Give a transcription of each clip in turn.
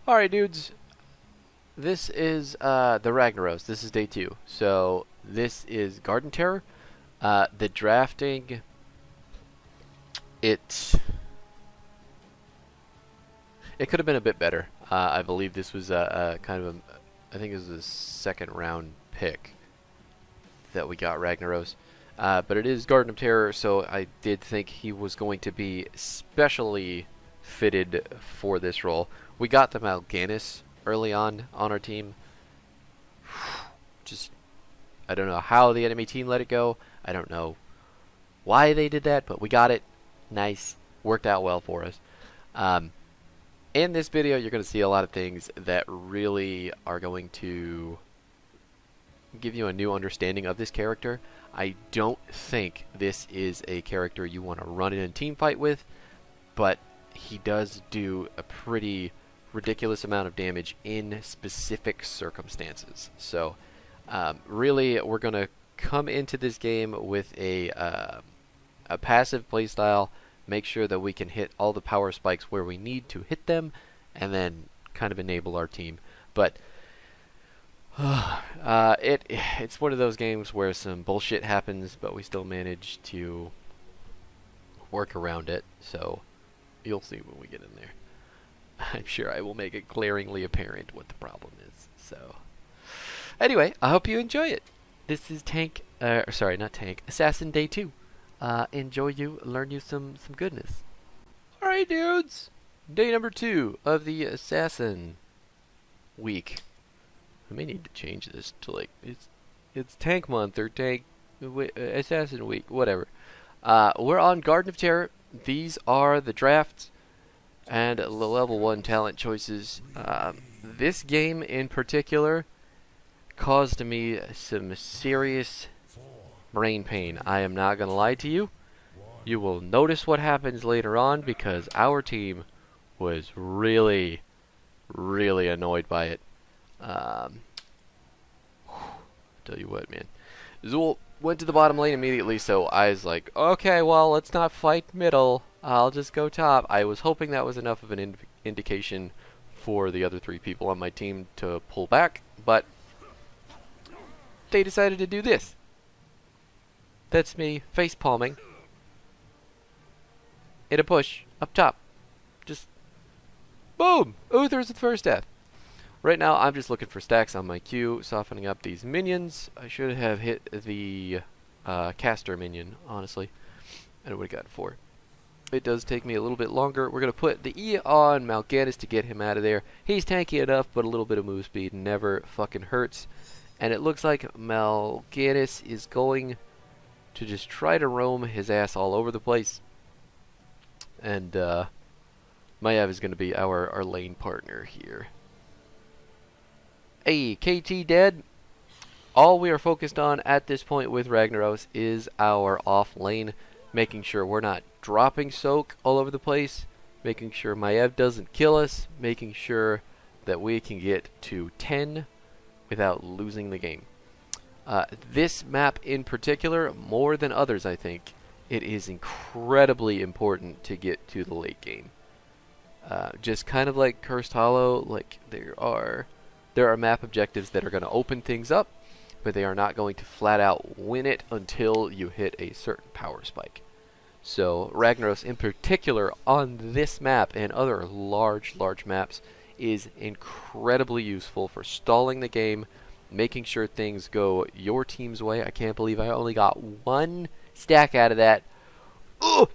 Alright, dudes. This is the Ragnaros. This is day 2. So, this is Garden Terror. The drafting, it it could have been a bit better. I believe this was a kind of I think it was a second round pick that we got Ragnaros. But it is Garden of Terror, so I did think he was going to be specially fitted for this role. We got the Mal'Ganis early on our team. Just, I don't know how the enemy team let it go. I don't know why they did that, but we got it. Nice. Worked out well for us. In this video, you're going to see a lot of things that really are going to give you a new understanding of this character. I don't think this is a character you want to run in a team fight with, but he does do a pretty ridiculous amount of damage in specific circumstances. So really, we're going to come into this game with a passive playstyle, make sure that we can hit all the power spikes where we need to hit them, and then kind of enable our team. But it's one of those games where some bullshit happens, but we still manage to work around it. So you'll see when we get in there. I'm sure I will make it glaringly apparent what the problem is. So anyway, I hope you enjoy it. This is Assassin Day 2. Enjoy you, learn you some goodness. Alright, dudes. Day number 2 of the Assassin week. I may need to change this to like it's Tank Month or Assassin Week, whatever. We're on Garden of Terror. These are the drafts and the level 1 talent choices. This game in particular caused me some serious brain pain. I am not going to lie to you. You will notice what happens later on because our team was really, really annoyed by it. Tell you what, man. Zool went to the bottom lane immediately, so I was like, okay, well, let's not fight middle. I'll just go top. I was hoping that was enough of an indication for the other 3 people on my team to pull back, but they decided to do this. That's me face palming in a push up top. Just boom! Uther's the first death. Right now, I'm just looking for stacks on my Q, softening up these minions. I should have hit the caster minion, honestly. I would have got 4. It does take me a little bit longer. We're going to put the E on Mal'Ganis to get him out of there. He's tanky enough, but a little bit of move speed never fucking hurts. And it looks like Mal'Ganis is going to just try to roam his ass all over the place. And Maiev is going to be our lane partner here. Hey, KT dead. All we are focused on at this point with Ragnaros is our off lane, making sure we're not dropping soak all over the place, making sure Maiev doesn't kill us, making sure that we can get to 10 without losing the game. This map in particular, more than others I think, it is incredibly important to get to the late game. Just kind of like Cursed Hollow, like there are map objectives that are going to open things up, but they are not going to flat out win it until you hit a certain power spike. So Ragnaros in particular on this map and other large maps is incredibly useful for stalling the game, making sure things go your team's way. I can't believe I only got 1 stack out of that. Ugh!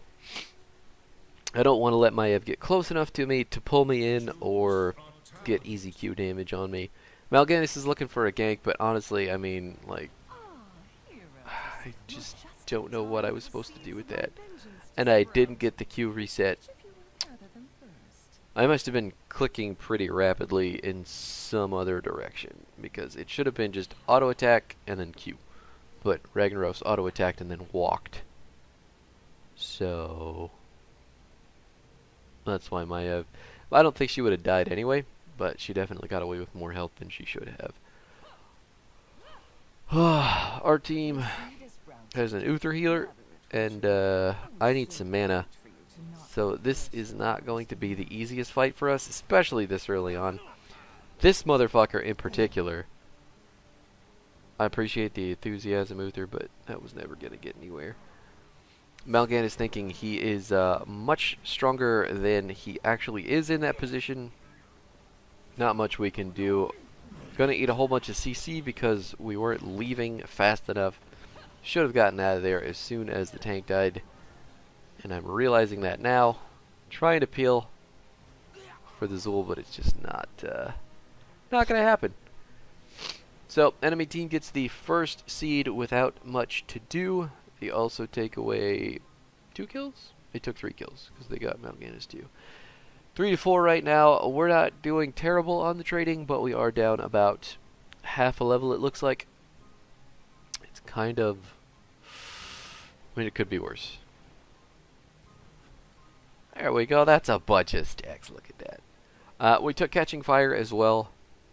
I don't want to let Maiev get close enough to me to pull me in or get easy Q damage on me. Mal'Ganis is looking for a gank, but honestly, I mean, like, I just don't know what I was supposed to do with that. And I didn't get the Q reset. I must have been clicking pretty rapidly in some other direction, because it should have been just auto attack and then Q. But Ragnaros auto attacked and then walked. So that's why Maiev, I don't think she would have died anyway, but she definitely got away with more health than she should have. Our team has an Uther healer, and I need some mana So this is not going to be the easiest fight for us, especially this early on. This motherfucker in particular. I appreciate the enthusiasm, Uther, but that was never going to get anywhere. Malgan is thinking he is much stronger than he actually is in that position. Not much we can do. Gonna eat a whole bunch of CC because we weren't leaving fast enough. Should have gotten out of there as soon as the tank died. And I'm realizing that now. Trying to peel for the Zul, but it's just not gonna happen. So, enemy team gets the first seed without much to do. They also take away 2 kills? They took 3 kills because they got Malganis too. 3 to 4 right now. We're not doing terrible on the trading, but we are down about half a level, it looks like. It's kind of... I mean, it could be worse. There we go. That's a bunch of stacks. Look at that. We took Catching Fire as well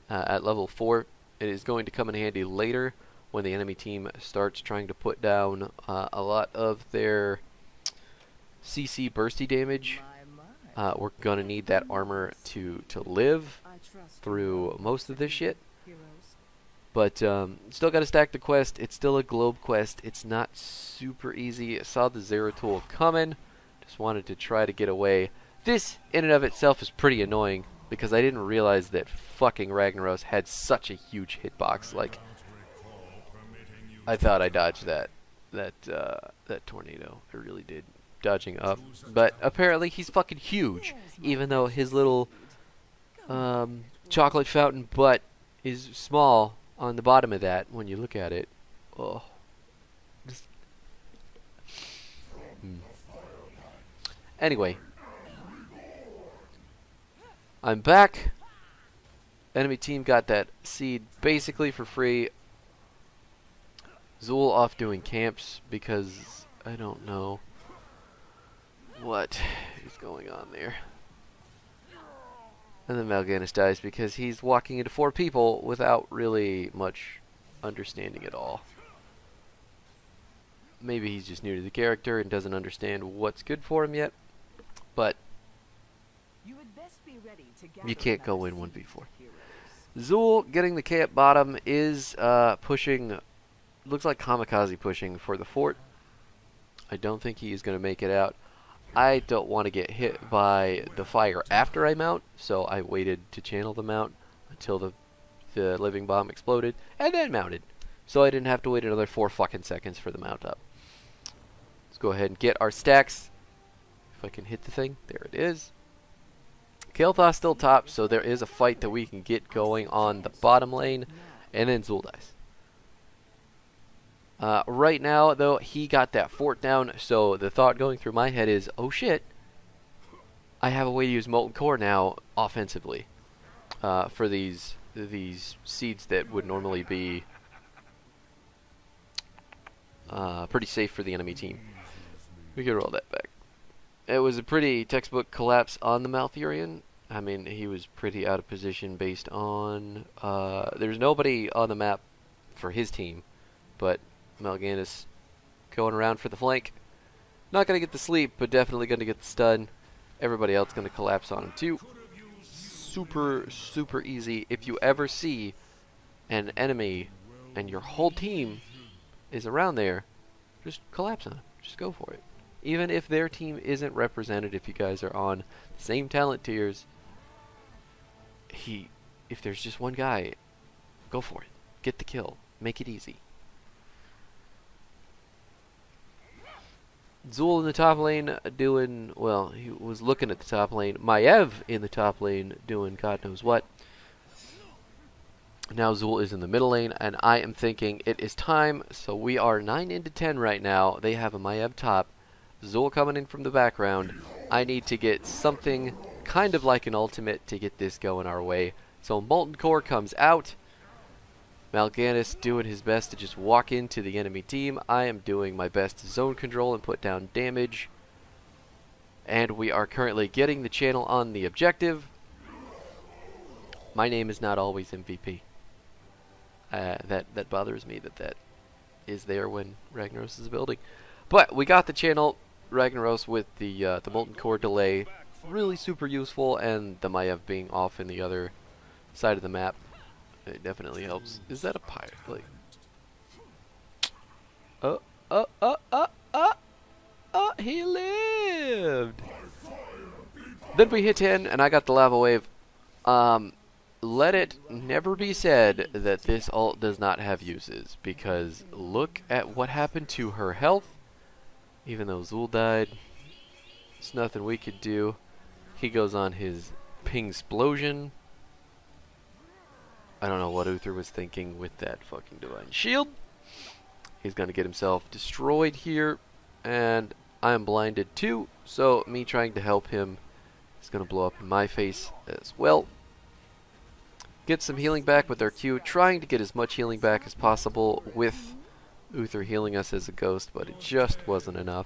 at level 4. It is going to come in handy later when the enemy team starts trying to put down a lot of their CC bursty damage. We're going to need that armor to live through most of this shit. But still got to stack the quest. It's still a globe quest. It's not super easy. I saw the Zeratul coming. Just wanted to try to get away. This, in and of itself, is pretty annoying because I didn't realize that fucking Ragnaros had such a huge hitbox. Like, I thought I dodged that tornado. I really did. Dodging up. But apparently he's fucking huge. Even though his little chocolate fountain butt is small on the bottom of that when you look at it. Oh. Just Anyway. I'm back. Enemy team got that seed basically for free. Zul off doing camps because I don't know what is going on there. And then Malganis dies because he's walking into 4 people without really much understanding at all. Maybe he's just new to the character and doesn't understand what's good for him yet. But you can't go in 1v4. Zul getting the camp bottom is pushing, looks like kamikaze pushing for the fort. I don't think he is going to make it out. I don't want to get hit by the fire after I mount, so I waited to channel the mount until the living bomb exploded, and then mounted. So I didn't have to wait another 4 fucking seconds for the mount up. Let's go ahead and get our stacks. If I can hit the thing, there it is. Kael'thas still top, so there is a fight that we can get going on the bottom lane, and then Zul dies. Right now, though, he got that fort down, so the thought going through my head is, oh shit, I have a way to use Molten Core now offensively for these seeds that would normally be pretty safe for the enemy team. We can roll that back. It was a pretty textbook collapse on the Malthurian. I mean, he was pretty out of position based on... there's nobody on the map for his team, but Malganis going around for the flank. Not going to get the sleep, but definitely going to get the stun. Everybody else going to collapse on him too. Super, super easy. If you ever see an enemy and your whole team is around there, just collapse on him. Just go for it. Even if their team isn't represented, if you guys are on the same talent tiers, if there's just one guy, go for it. Get the kill. Make it easy. Zul in the top lane doing, well, he was looking at the top lane. Maiev in the top lane doing God knows what. Now Zul is in the middle lane, and I am thinking it is time. So we are 9 into 10 right now. They have a Maiev top. Zul coming in from the background. I need to get something kind of like an ultimate to get this going our way. So Molten Core comes out. Malganis doing his best to just walk into the enemy team. I am doing my best to zone control and put down damage. And we are currently getting the channel on the objective. My name is not always MVP. That bothers me that is there when Ragnaros is building. But we got the channel. Ragnaros with the Molten Core delay, really super useful, and the Maiev being off in the other side of the map, it definitely helps. Is that a pirate? Like, he lived! Then we hit 10, and I got the lava wave. Let it never be said that this ult does not have uses, because look at what happened to her health. Even though Zul died, there's nothing we could do. He goes on his ping explosion. I don't know what Uther was thinking with that fucking divine shield. He's gonna get himself destroyed here, and I'm blinded too, so me trying to help him is gonna blow up in my face as well. Get some healing back with our Q, trying to get as much healing back as possible with Uther healing us as a ghost, but it just wasn't enough.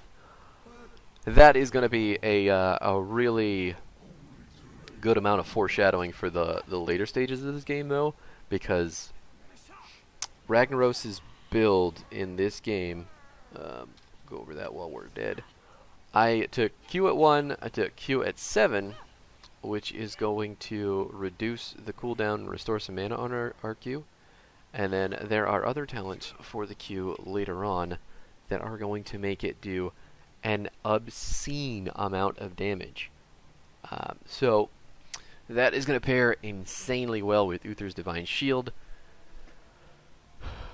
That is going to be a really good amount of foreshadowing for the later stages of this game, though, because Ragnaros' build in this game, go over that while we're dead. I took Q at 1, I took Q at 7, which is going to reduce the cooldown and restore some mana on our Q. And then there are other talents for the Q later on that are going to make it do an obscene amount of damage. So that is going to pair insanely well with Uther's Divine Shield.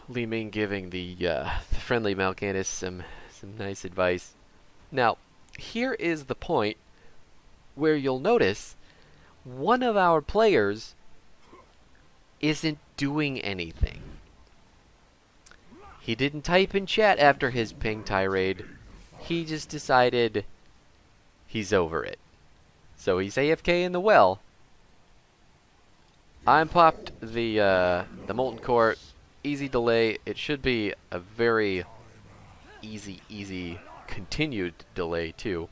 Li Ming giving the friendly Mal'Ganis some nice advice. Now, here is the point where you'll notice one of our players isn't doing anything. He didn't type in chat after his ping tirade. He just decided he's over it. So he's AFK in the well. I'm popped the Molten Core. Easy delay. It should be a very easy continued delay too.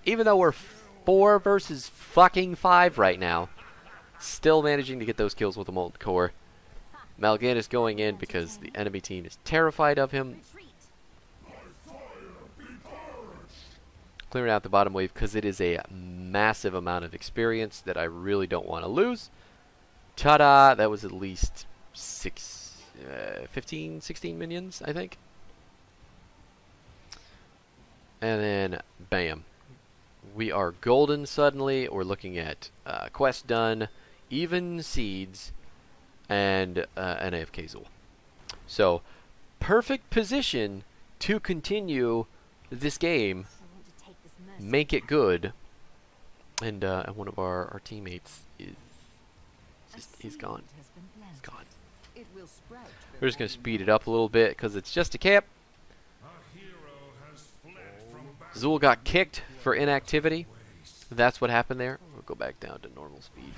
Even though we're 4 versus fucking 5 right now, still managing to get those kills with the Molten Core. Mal'Ganis going in because the enemy team is terrified of him. Clearing out the bottom wave because it is a massive amount of experience that I really don't want to lose. Ta-da! That was at least 15, 16 minions, I think. And then, bam. We are golden suddenly. We're looking at quest done, even seeds, and an AFK Zul. So, perfect position to continue this game, make it good, and one of our teammates he's gone. He's gone. We're just going to speed it up a little bit because it's just a camp. Zul got kicked for inactivity. That's what happened there. We'll go back down to normal speed.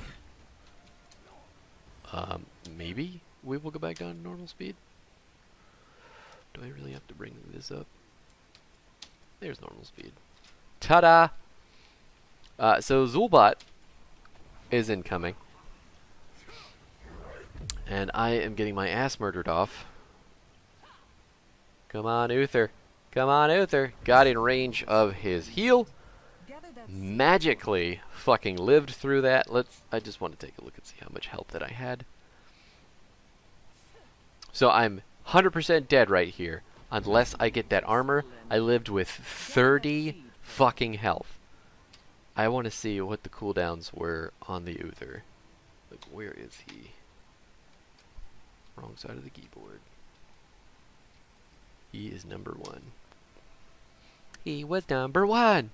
Maybe we will go back down to normal speed. Do I really have to bring this up? There's normal speed. Ta-da! So Zulbot is incoming. And I am getting my ass murdered off. Come on, Uther. Come on, Uther. Got in range of his heal. Magically fucking lived through that. I just want to take a look and see how much health that I had. So I'm 100% dead right here. Unless I get that armor. I lived with 30 fucking health. I want to see what the cooldowns were on the Uther. Like, where is he? Wrong side of the keyboard. He is number 1. He was number 1.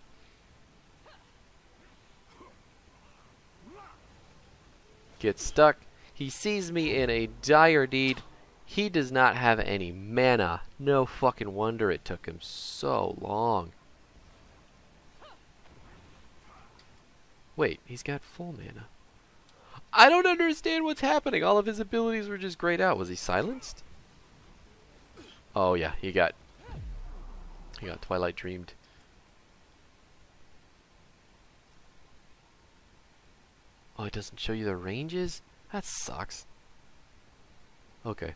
Gets stuck. He sees me in a dire need. He does not have any mana. No fucking wonder it took him so long. Wait, he's got full mana. I don't understand what's happening. All of his abilities were just grayed out. Was he silenced? Oh yeah, he got Twilight Dreamed. Oh, it doesn't show you the ranges? That sucks. Okay.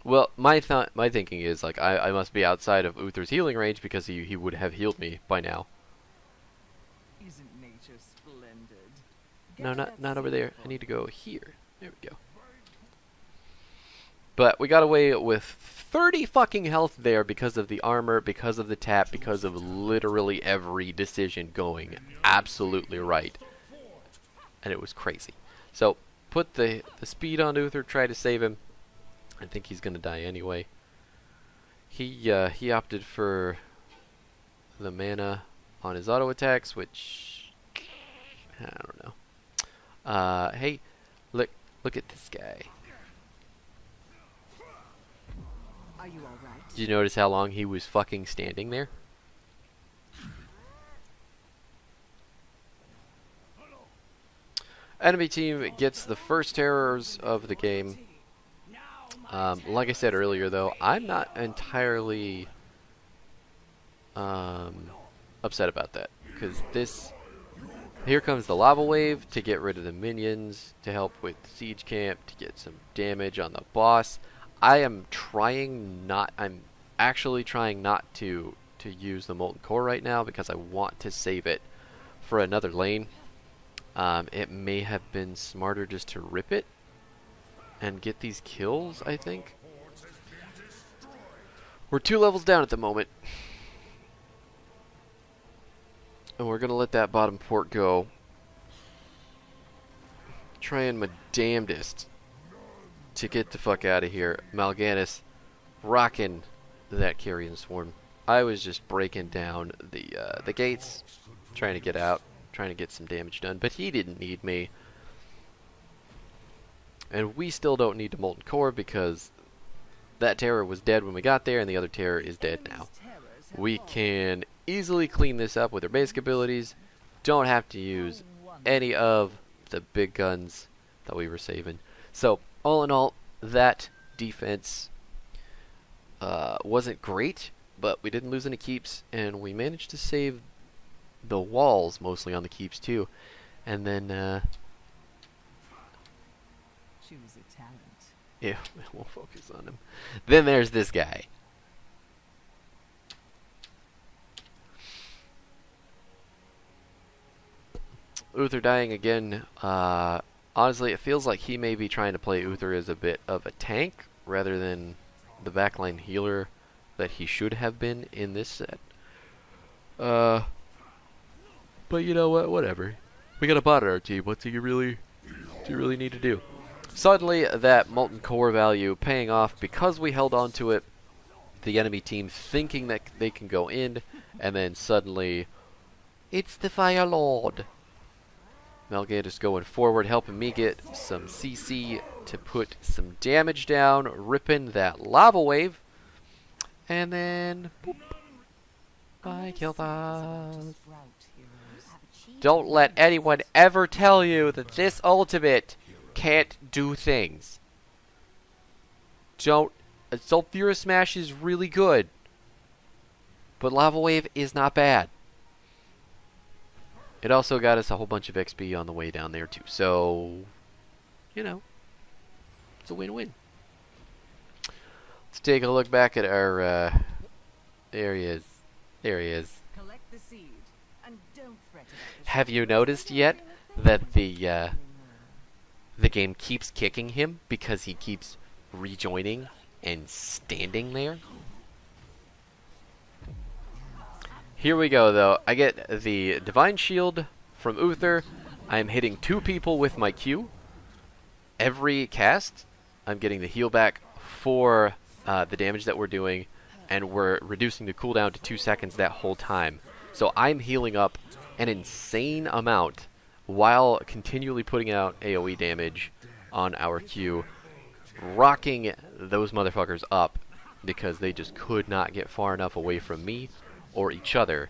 Well, my thinking is like I must be outside of Uther's healing range because he would have healed me by now. Isn't nature splendid? No, Gather that not over seed there. for I need to me. go here. There we go. But we got away with 30 fucking health there because of the armor, because of the tap, because of literally every decision going absolutely right. And it was crazy. So, put the speed on Uther, try to save him. I think he's gonna die anyway. He opted for the mana on his auto attacks, which I don't know. Hey, look at this guy. Are you all right? Did you notice how long he was fucking standing there? Enemy team gets the first terrors of the game. Like I said earlier, though, I'm not entirely upset about that, because here comes the lava wave to get rid of the minions, to help with the siege camp, to get some damage on the boss. I'm actually trying not to use the molten core right now because I want to save it for another lane. It may have been smarter just to rip it and get these kills, I think. We're 2 levels down at the moment. And we're going to let that bottom port go. Trying my damnedest to get the fuck out of here. Mal'Ganis rocking that carrion swarm. I was just breaking down the gates, trying to get out, trying to get some damage done, but he didn't need me. And we still don't need the molten core because that terror was dead when we got there, and the other terror is dead now. We can easily clean this up with our basic abilities. Don't have to use any of the big guns that we were saving. So, all in all, that defense wasn't great, but we didn't lose any keeps, and we managed to save the walls, mostly on the keeps too. And then, Choose a talent. yeah, we'll focus on him. Then there's this guy. Uther dying again. Honestly, it feels like he may be trying to play Uther as a bit of a tank rather than the backline healer that he should have been in this set. But you know what? Whatever. We got a bot on our team. What do you really need to do? Suddenly, that molten core value paying off because we held on to it. The enemy team thinking that they can go in, and then suddenly, it's the Fire Lord. Mal'Ganis going forward, helping me get some CC to put some damage down, ripping that lava wave, and then boop. Bye, Kilthas. Don't let anyone ever tell you that this ultimate can't do things. Sulfurous Smash is really good, but Lava Wave is not bad. It also got us a whole bunch of XP on the way down there too, so you know, it's a win-win. Let's take a look back at our areas. There he is. Collect the seed and don't fret about the Have you noticed yet that the game keeps kicking him because he keeps rejoining and standing there? Here we go, though. I get the Divine Shield from Uther. I'm hitting 2 people with my Q. Every cast, I'm getting the heal back for the damage that we're doing, and we're reducing the cooldown to 2 seconds that whole time. So I'm healing up an insane amount while continually putting out AoE damage on our Q, rocking those motherfuckers up because they just could not get far enough away from me or each other.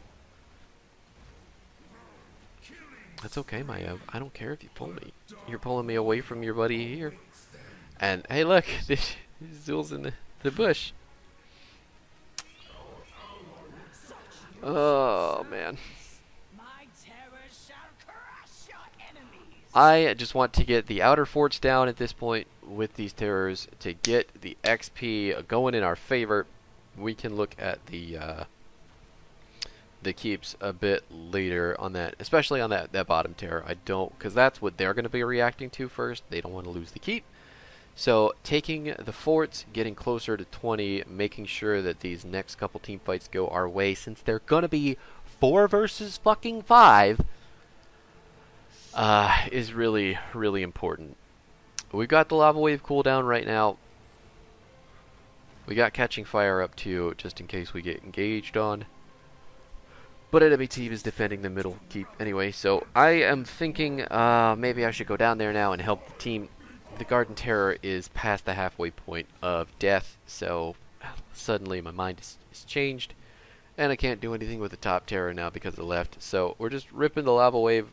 That's okay, Maya. I don't care if you pull me. You're pulling me away from your buddy here. And hey, look, this Zul's in the bush. Oh man. My terror shall crush your enemies. I just want to get the outer forts down at this point with these terrors to get the XP going in our favor. We can look at the keeps a bit later on that, especially on that bottom terror. I don't, because that's what they're going to be reacting to first. They don't want to lose the keep. So taking the forts, getting closer to 20, making sure that these next couple team fights go our way, since they're going to be 4 versus fucking 5. Is really, really important. We've got the lava wave cooldown right now. We got catching fire up too, just in case we get engaged on. But enemy team is defending the middle keep anyway, so I am thinking maybe I should go down there now and help the team. The Garden Terror is past the halfway point of death, so suddenly my mind is changed, and I can't do anything with the top terror now because of the left. So we're just ripping the lava wave.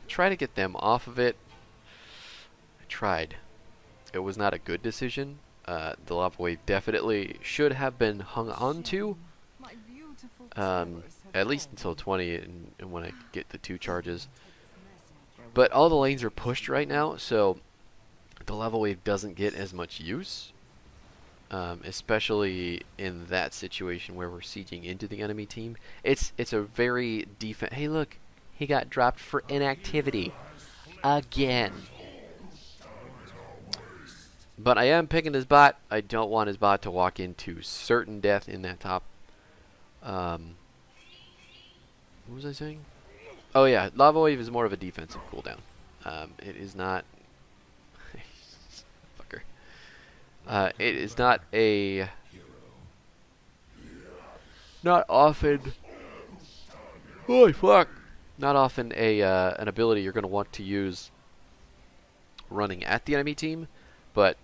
Try to get them off of it. I tried. It was not a good decision. The lava wave definitely should have been hung on to, at least until 20 and when I get the 2 charges. But all the lanes are pushed right now, so the lava wave doesn't get as much use, especially in that situation where we're sieging into the enemy team. It's a very Hey, look. He got dropped for inactivity. Again. But I am picking his bot. I don't want his bot to walk into certain death in that top. What was I saying? Oh yeah, Lava Wave is more of a defensive cooldown. It is not... Fucker. It is not a... Not often... Holy fuck! Not often an ability you're going to want to use running at the enemy team, but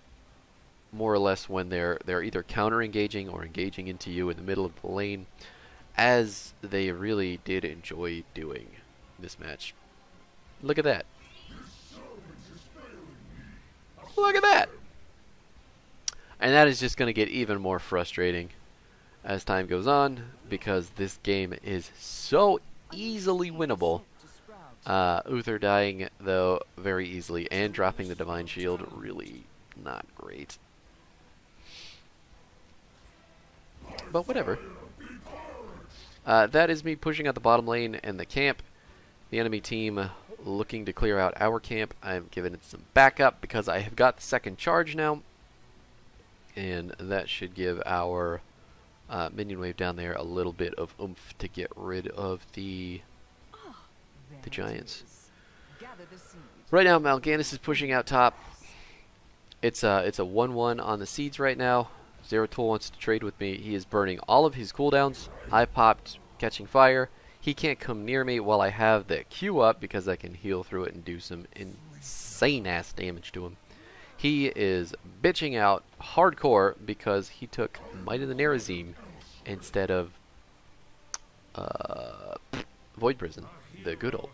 more or less when they're either counter-engaging or engaging into you in the middle of the lane, as they really did enjoy doing this match. Look at that. Look at that! And that is just going to get even more frustrating as time goes on, because this game is so easily winnable. Uther dying, though, very easily, and dropping the Divine Shield, really not great. But whatever. That is me pushing out the bottom lane and the camp. The enemy team looking to clear out our camp. I've given it some backup because I have got the second charge now. And that should give our minion wave down there a little bit of oomph to get rid of the giants. Right now, Mal'Ganis is pushing out top. It's a 1-1 on the seeds right now. Zeratul wants to trade with me. He is burning all of his cooldowns. I popped catching fire. He can't come near me while I have the Q up because I can heal through it and do some insane ass damage to him. He is bitching out hardcore because he took Might of the Nerazim instead of Void Prison, the good old.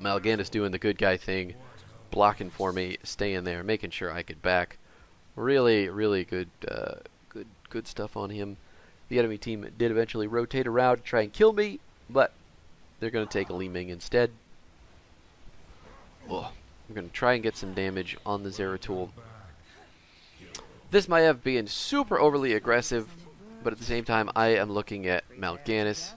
Mal'Ganis doing the good guy thing, blocking for me, staying there, making sure I could back. Really, really good, good stuff on him. The enemy team did eventually rotate around to try and kill me, but they're going to take a Li Ming instead. Oh. I'm going to try and get some damage on the Zeratul. This Maiev being super overly aggressive, but at the same time I am looking at Mal'Ganis.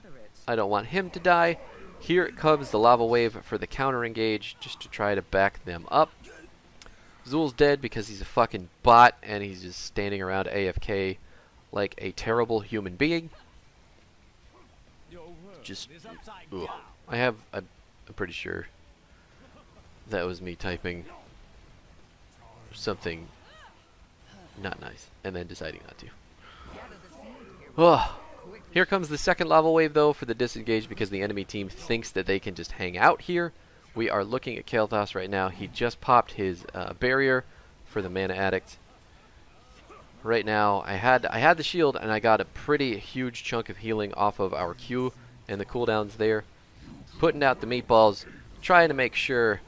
I don't want him to die. Here it comes the lava wave for the counter engage, just to try to back them up. Zul's dead because he's a fucking bot and he's just standing around AFK like a terrible human being. Just, ugh. I'm pretty sure that was me typing something not nice and then deciding not to. Oh, here comes the second lava wave though for the disengage because the enemy team thinks that they can just hang out here. We are looking at Kael'thas right now. He just popped his barrier for the Mana Addict. Right now, I had the shield and I got a pretty huge chunk of healing off of our Q and the cooldowns there. Putting out the meatballs, trying to make sure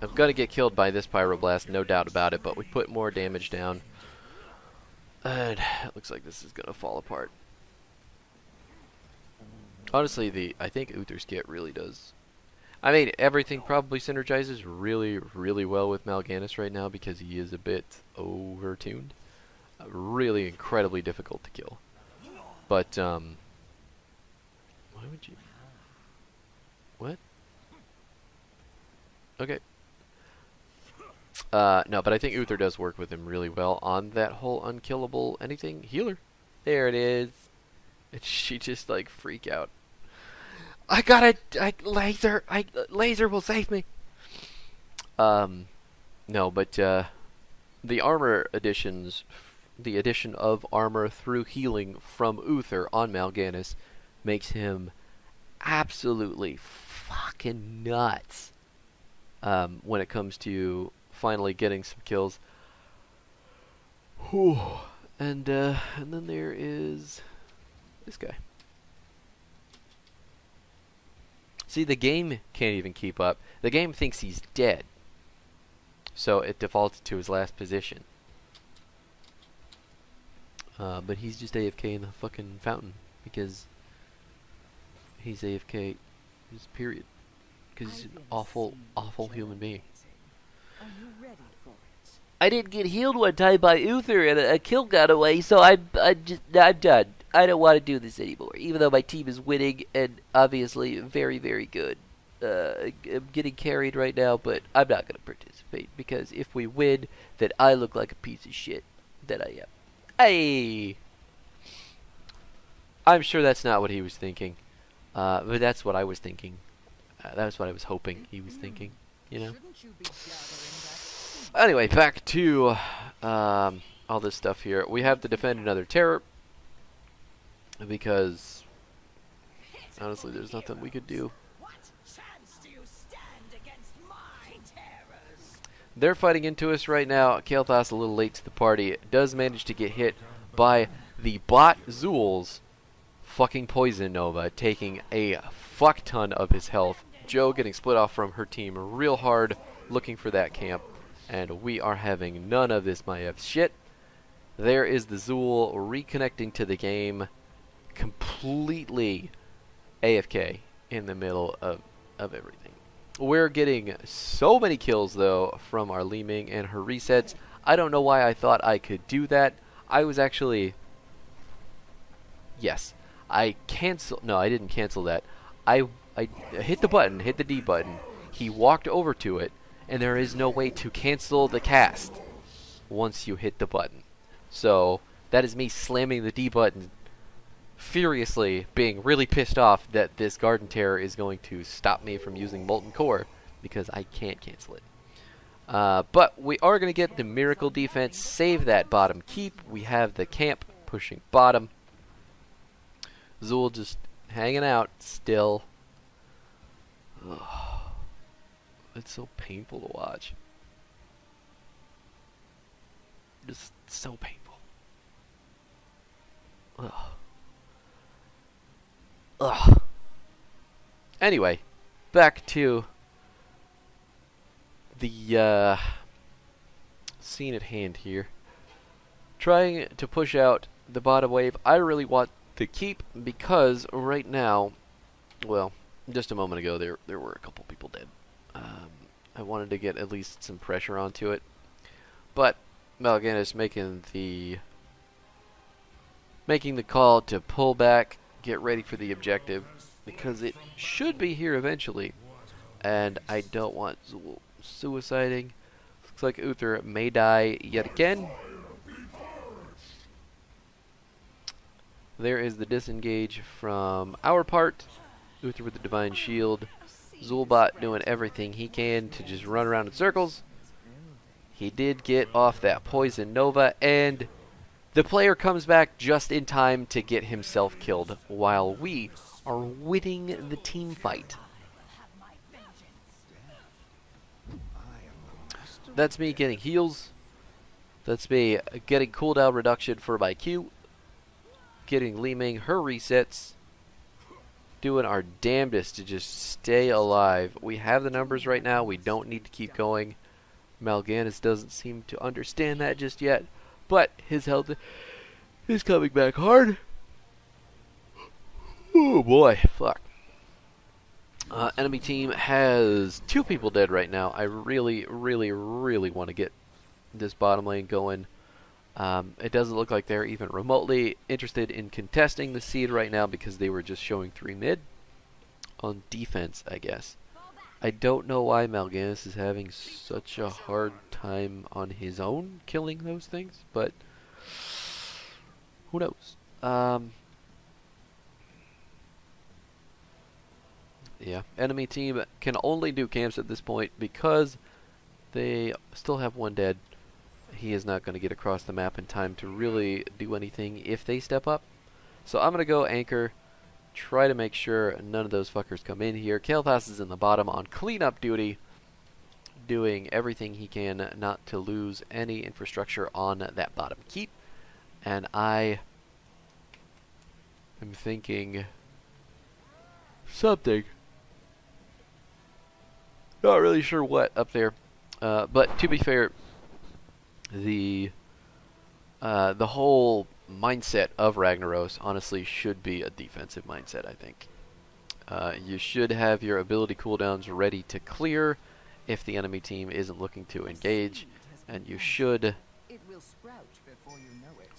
I'm going to get killed by this Pyroblast, no doubt about it, but we put more damage down. And it looks like this is going to fall apart. Honestly, I think Uther's kit really does. I mean, everything probably synergizes really, really well with Mal'Ganis right now because he is a bit overtuned. Really incredibly difficult to kill. But, why would you... What? Okay. No, but I think Uther does work with him really well on that whole unkillable anything healer. There it is. And she just, like, freak out. I got laser. Laser will save me. No, but the armor additions, the addition of armor through healing from Uther on Mal'Ganis makes him absolutely fucking nuts. When it comes to finally getting some kills. Whew. And then there is this guy. See, the game can't even keep up. The game thinks he's dead. So it defaults to his last position. But he's just AFK in the fucking fountain. Because he's AFK. Just period. Because he's an awful, awful human being. Are you ready for it? I didn't get healed one time by Uther and a kill got away, so I'm done. I don't want to do this anymore, even though my team is winning and obviously very, very good. I'm getting carried right now, but I'm not going to participate because if we win, then I look like a piece of shit that I am. Hey! I'm sure that's not what he was thinking. But that's what I was thinking. That's what I was hoping he was thinking, you know? Shouldn't you be gathering that Anyway, back to all this stuff here. We have to defend another terror. Because, honestly, there's nothing we could do. What chance do you stand against my terrors? They're fighting into us right now. Kael'thas a little late to the party. Does manage to get hit by the bot Zul's fucking Poison Nova, taking a fuck ton of his health. Joe getting split off from her team real hard, looking for that camp. And we are having none of this Maiev shit. There is the Zul reconnecting to the game. Completely AFK in the middle of everything. We're getting so many kills, though, from our Li Ming and her resets. I don't know why I thought I could do that. I was actually... Yes. I didn't cancel that. I hit the button, hit the D button. He walked over to it, and there is no way to cancel the cast once you hit the button. So, that is me slamming the D button furiously, being really pissed off that this Garden Terror is going to stop me from using Molten Core because I can't cancel it. But we are going to get the Miracle Defense, save that bottom keep. We have the camp pushing bottom. Zul just hanging out still. Ugh. It's so painful to watch. Just so painful. Ugh. Ugh. Anyway, back to the scene at hand here. Trying to push out the bottom wave. I really want to keep because right now, well, just a moment ago there were a couple people dead. I wanted to get at least some pressure onto it, but Mal'Ganis making the call to pull back, get ready for the objective, because it should be here eventually, and I don't want Zul suiciding. Looks like Uther may die yet again. There is the disengage from our part. Uther with the Divine Shield. Zulbot doing everything he can to just run around in circles. He did get off that Poison Nova, and the player comes back just in time to get himself killed while we are winning the team fight. That's me getting heals. That's me getting cooldown reduction for my Q. Getting Li Ming her resets. Doing our damnedest to just stay alive. We have the numbers right now. We don't need to keep going. Mal'Ganis doesn't seem to understand that just yet. But his health is coming back hard. Oh boy, fuck. Enemy team has 2 people dead right now. I really, really, really want to get this bottom lane going. It doesn't look like they're even remotely interested in contesting the seed right now because they were just showing 3 mid on defense, I guess. I don't know why Mal'Ganis is having such a hard time on his own killing those things, but who knows? Yeah, enemy team can only do camps at this point because they still have 1 dead. He is not going to get across the map in time to really do anything if they step up. So I'm going to go anchor, try to make sure none of those fuckers come in here. Kael'thas is in the bottom on cleanup duty, doing everything he can not to lose any infrastructure on that bottom keep. And I am thinking something. Not really sure what up there. But to be fair, the whole mindset of Ragnaros honestly should be a defensive mindset, I think. You should have your ability cooldowns ready to clear if the enemy team isn't looking to engage, and you should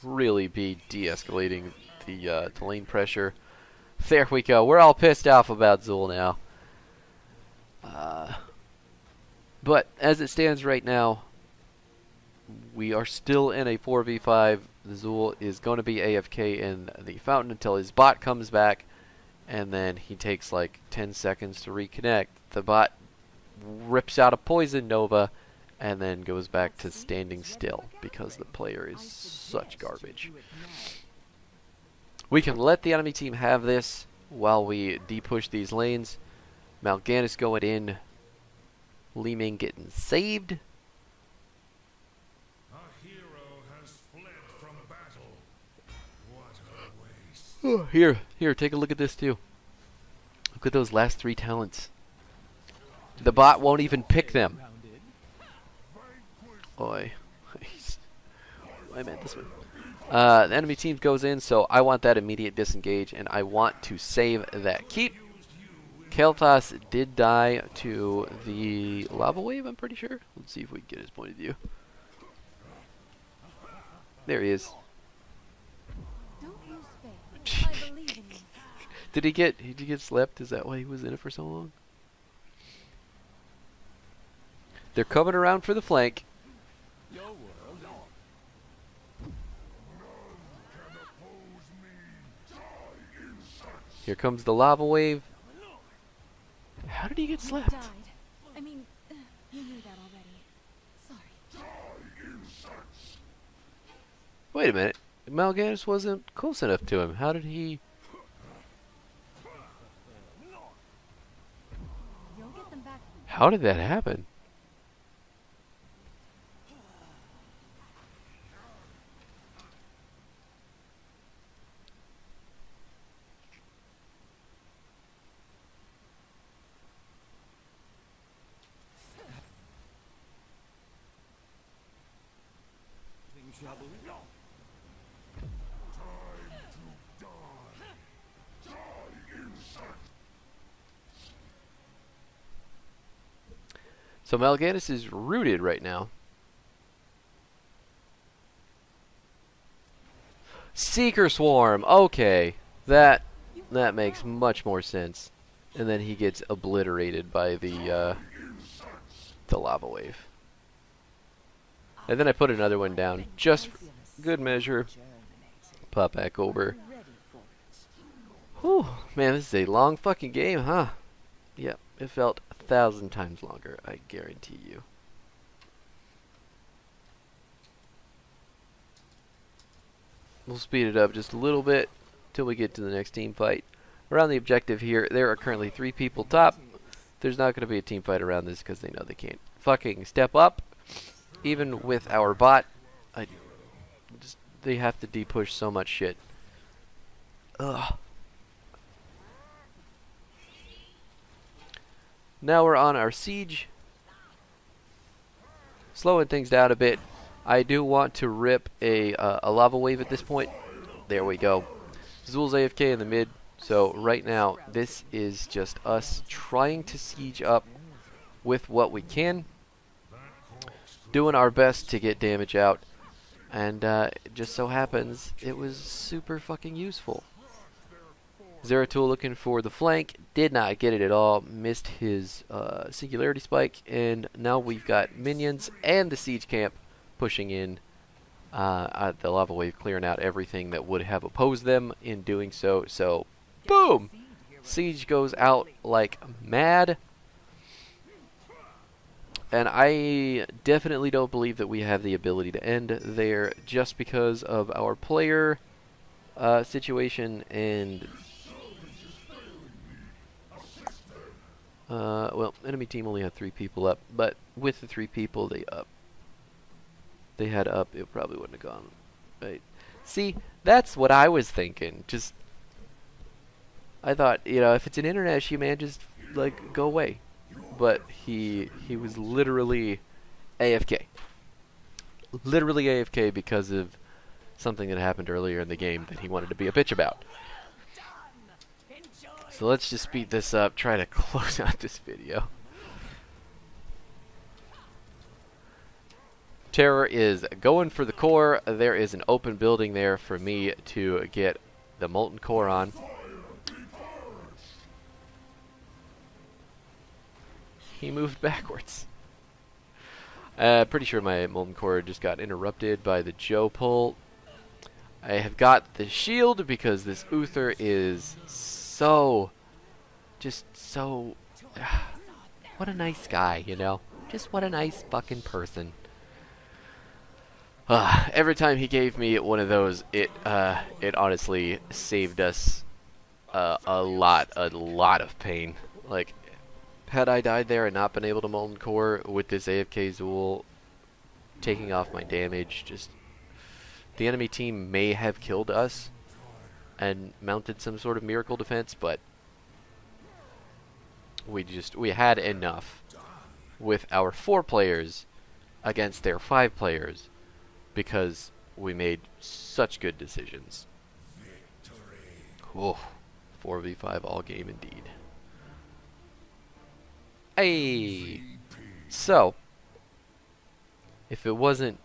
really be de-escalating the lane pressure. There we go. We're all pissed off about Zul now. But as it stands right now, we are still in a 4v5. Zul is going to be AFK in the fountain until his bot comes back, and then he takes like 10 seconds to reconnect. The bot rips out a poison nova and then goes back to standing still because the player is such garbage. We can let the enemy team have this while we de-push these lanes. Mal'Ganis going in. Li Ming getting saved. A hero has fled from battle. What a waste. Here, take a look at this too. Look at those last 3 talents. The bot won't even pick them. Oi. I meant this one. The enemy team goes in, so I want that immediate disengage, and I want to save that keep. Kael'thas did die to the lava wave, I'm pretty sure. Let's see if we can get his point of view. There he is. Did he get slept? Is that why he was in it for so long? They're coming around for the flank. Here comes the lava wave. How did he get slept? Died. I mean, you knew that already. Sorry. Wait a minute. Mal'Ganis wasn't close enough to him. How did he... You'll get them back. How did that happen? So Mal'Ganis is rooted right now. Seeker Swarm. Okay, that makes much more sense. And then he gets obliterated by the lava wave. And then I put another one down, just for good measure. Pop back over. Whew, man, this is a long fucking game, huh? Yep, it felt 1,000 times longer, I guarantee you. We'll speed it up just a little bit till we get to the next team fight. Around the objective here, there are currently 3 people top. There's not going to be a team fight around this because they know they can't fucking step up. Even with our bot, they have to de-push so much shit. Ugh. Now we're on our siege. Slowing things down a bit. I do want to rip a lava wave at this point. There we go. Zul's AFK in the mid. So right now, this is just us trying to siege up with what we can, doing our best to get damage out, and it just so happens it was super fucking useful. Zeratul looking for the flank, did not get it at all, missed his singularity spike, and now we've got minions and the siege camp pushing in. The lava wave clearing out everything that would have opposed them in doing so. So, boom! Siege goes out like mad. And I definitely don't believe that we have the ability to end there just because of our player situation and... well, enemy team only had 3 people up, but with the 3 people they had up, it probably wouldn't have gone. Right? See, that's what I was thinking. Just, I thought, you know, if it's an internet issue, man, just like go away. But he was literally AFK. Literally AFK because of something that happened earlier in the game that he wanted to be a bitch about. So let's just speed this up, try to close out this video. Terror is going for the core. There is an open building there for me to get the molten core on. He moved backwards. Pretty sure my molten core just got interrupted by the Joe pull. I have got the shield because this Uther is so, just so, what a nice guy, you know? Just what a nice fucking person. Every time he gave me one of those, it honestly saved us a lot of pain. Like, had I died there and not been able to molten core with this AFK Zool taking off my damage, just the enemy team may have killed us and mounted some sort of miracle defense, but we had enough with our 4 players against their 5 players because we made such good decisions. Whoa, 4v5 all game indeed. Hey, so if it wasn't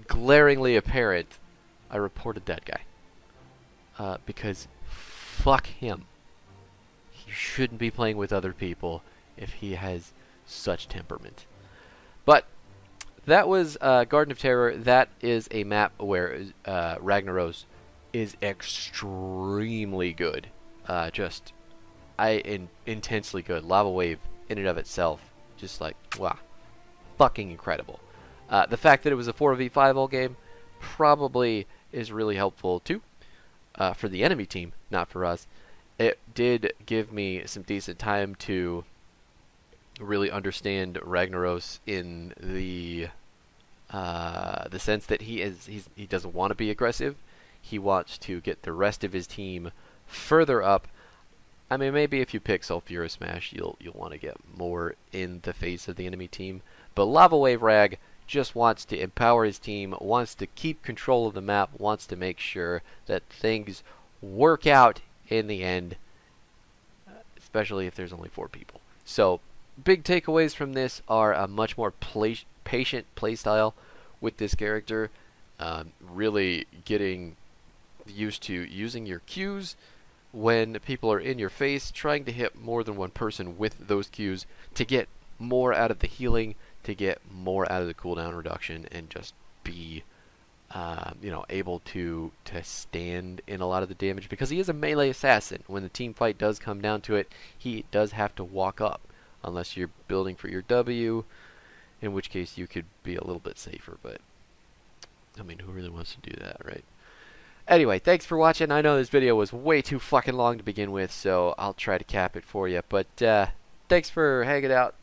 glaringly apparent, I reported that guy because fuck him. He shouldn't be playing with other people if he has such temperament. But that was Garden of Terror. That is a map where Ragnaros is extremely good. Intensely good. Lava Wave in and of itself, just like, wow, fucking incredible. The fact that it was a 4v5 all game probably is really helpful too, for the enemy team, not for us. It did give me some decent time to really understand Ragnaros in the sense that he doesn't want to be aggressive. He wants to get the rest of his team further up. I mean, maybe if you pick Sulfura Smash, you'll want to get more in the face of the enemy team. But Lava Wave Rag just wants to empower his team, wants to keep control of the map, wants to make sure that things work out in the end, especially if there's only 4 people. So, big takeaways from this are a much more patient playstyle with this character, really getting used to using your Qs when people are in your face, trying to hit more than one person with those Qs to get more out of the healing, to get more out of the cooldown reduction, and just be able to stand in a lot of the damage, because he is a melee assassin. When the team fight does come down to it, he does have to walk up, unless you're building for your W, in which case you could be a little bit safer, but I mean, who really wants to do that, right? Anyway, thanks for watching. I know this video was way too fucking long to begin with, so I'll try to cap it for you. But thanks for hanging out.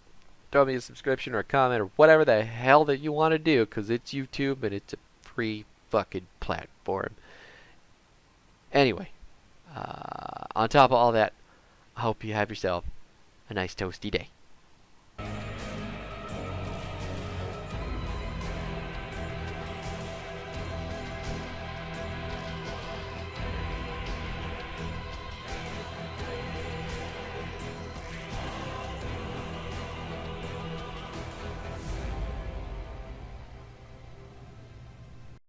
Throw me a subscription or a comment or whatever the hell that you want to do, because it's YouTube and it's a free fucking platform. Anyway, on top of all that, I hope you have yourself a nice toasty day.